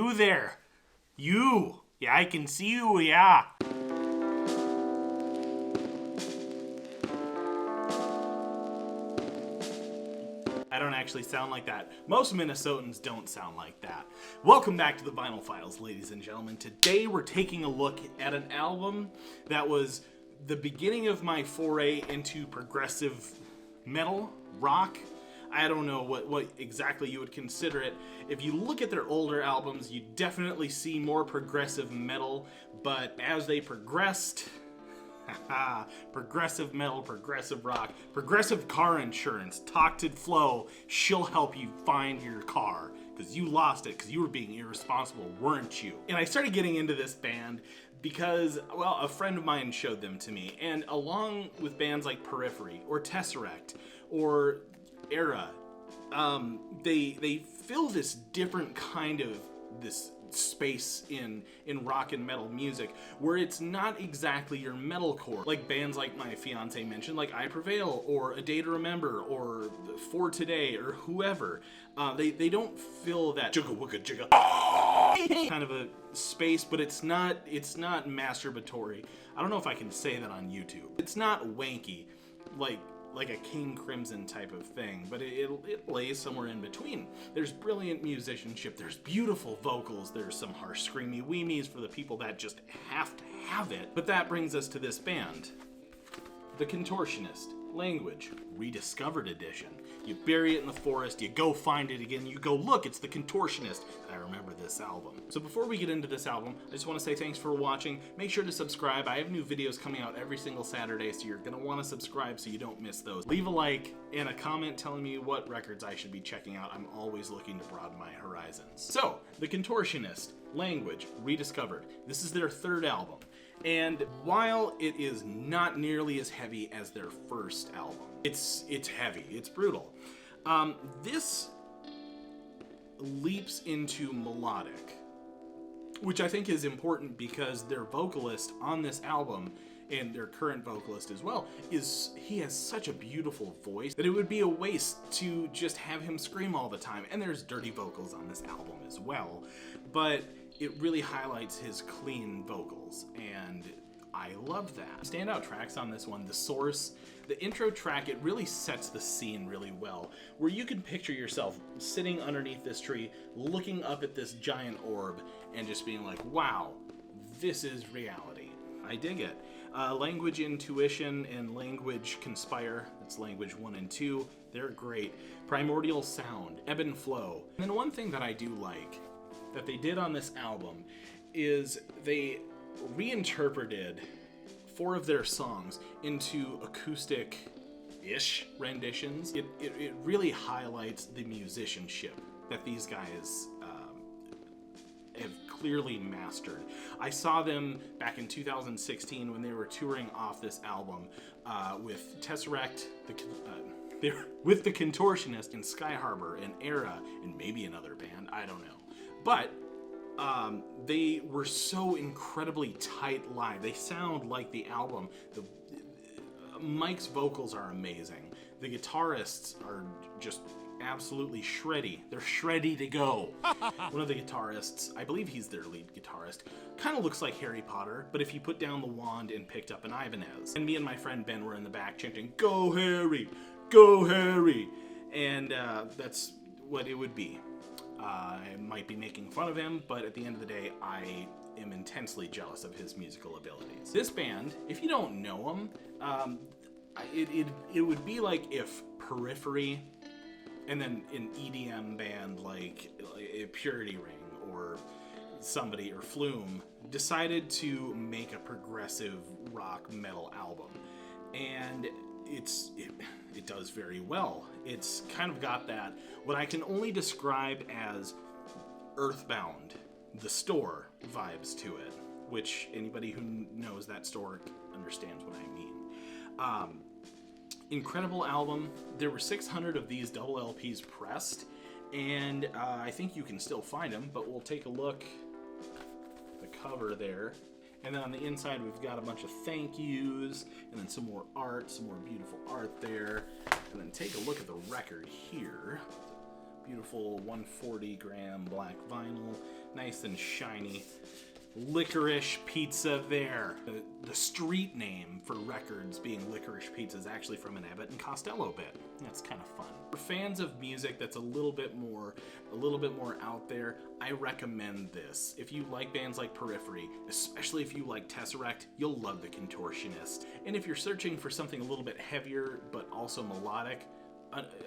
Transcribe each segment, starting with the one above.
You there. You. Yeah, I can see you, yeah. I don't actually sound like that. Most Minnesotans don't sound like that. Welcome back to the Vinyl Files, ladies and gentlemen. Today we're taking a look at an album that was the beginning of my foray into progressive metal, rock. I don't know what exactly you would consider it. If you look at their older albums, you definitely see more progressive metal, but as they progressed... progressive metal, progressive rock, progressive car insurance, Talked Flo, she'll help you find your car because you lost it because you were being irresponsible, weren't you? And I started getting into this band because, well, a friend of mine showed them to me, and along with bands like Periphery or Tesseract or Era, they fill this different kind of this space in rock and metal music where it's not exactly your metalcore, like bands like my fiance mentioned, like I Prevail or A Day to Remember or For Today or whoever. They don't fill that jigga wugga jigga kind of a space, but it's not masturbatory. I don't know if I can say that on YouTube. It's not wanky like a King Crimson type of thing, but it lays somewhere in between. There's brilliant musicianship, there's beautiful vocals, there's some harsh screamy weemies for the people that just have to have it. But that brings us to this band, The Contortionist, Language, Rediscovered Edition. You bury it in the forest, you go find it again, you go, look, it's The Contortionist. I remember this album. So before we get into this album, I just want to say thanks for watching. Make sure to subscribe. I have new videos coming out every single Saturday, so you're going to want to subscribe so you don't miss those. Leave a like and a comment telling me what records I should be checking out. I'm always looking to broaden my horizons. So, The Contortionist, Language, Rediscovered. This is their third album. And while it is not nearly as heavy as their first album, it's heavy, it's brutal. This leaps into melodic, which I think is important because their vocalist on this album, and their current vocalist as well, he has such a beautiful voice that it would be a waste to just have him scream all the time. And there's dirty vocals on this album as well, but it really highlights his clean vocals, and I love that. Standout tracks on this one, The Source, the intro track, it really sets the scene really well, where you can picture yourself sitting underneath this tree, looking up at this giant orb, and just being like, wow, this is reality. I dig it. Language Intuition and Language Conspire, that's Language 1 and 2, they're great. Primordial Sound, Ebb and Flow. And then one thing that I do like that they did on this album is they reinterpreted 4 of their songs into acoustic-ish renditions. It really highlights the musicianship that these guys have clearly mastered. I saw them back in 2016 when they were touring off this album with Tesseract, with The Contortionist, and Sky Harbor, and Era, and maybe another band, I don't know. But they were so incredibly tight live. They sound like the album. Mike's vocals are amazing. The guitarists are just absolutely shreddy. They're shreddy to go. One of the guitarists, I believe he's their lead guitarist, kind of looks like Harry Potter, but if he put down the wand and picked up an Ibanez. And me and my friend Ben were in the back chanting, "Go Harry! Go Harry!" And that's what it would be. I might be making fun of him, but at the end of the day, I am intensely jealous of his musical abilities. This band, if you don't know them, it would be like if Periphery and then an EDM band like a Purity Ring or somebody, or Flume, decided to make a progressive rock metal album. And it does very well. It's kind of got that, what I can only describe as Earthbound, the store, vibes to it, which anybody who knows that store understands what I mean. Incredible album. There were 600 of these double LPs pressed, and I think you can still find them, but we'll take a look at the cover there. And then on the inside, we've got a bunch of thank yous, and then some more art, some more beautiful art there. And then take a look at the record here. Beautiful 140 gram black vinyl, nice and shiny. Licorice Pizza there. The street name for records being Licorice Pizza is actually from an Abbott and Costello bit. That's kind of fun. For fans of music that's a little bit more out there, I recommend this. If you like bands like Periphery, especially if you like Tesseract, you'll love The Contortionist. And if you're searching for something a little bit heavier but also melodic,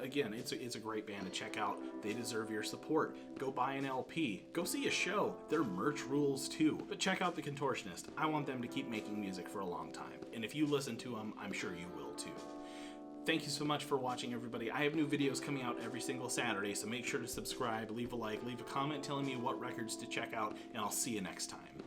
again, it's a great band to check out. They deserve your support. Go buy an LP. Go see a show. Their merch rules too. But check out The Contortionist. I want them to keep making music for a long time. And if you listen to them, I'm sure you will too. Thank you so much for watching, everybody. I have new videos coming out every single Saturday, so make sure to subscribe, leave a like, leave a comment telling me what records to check out, and I'll see you next time.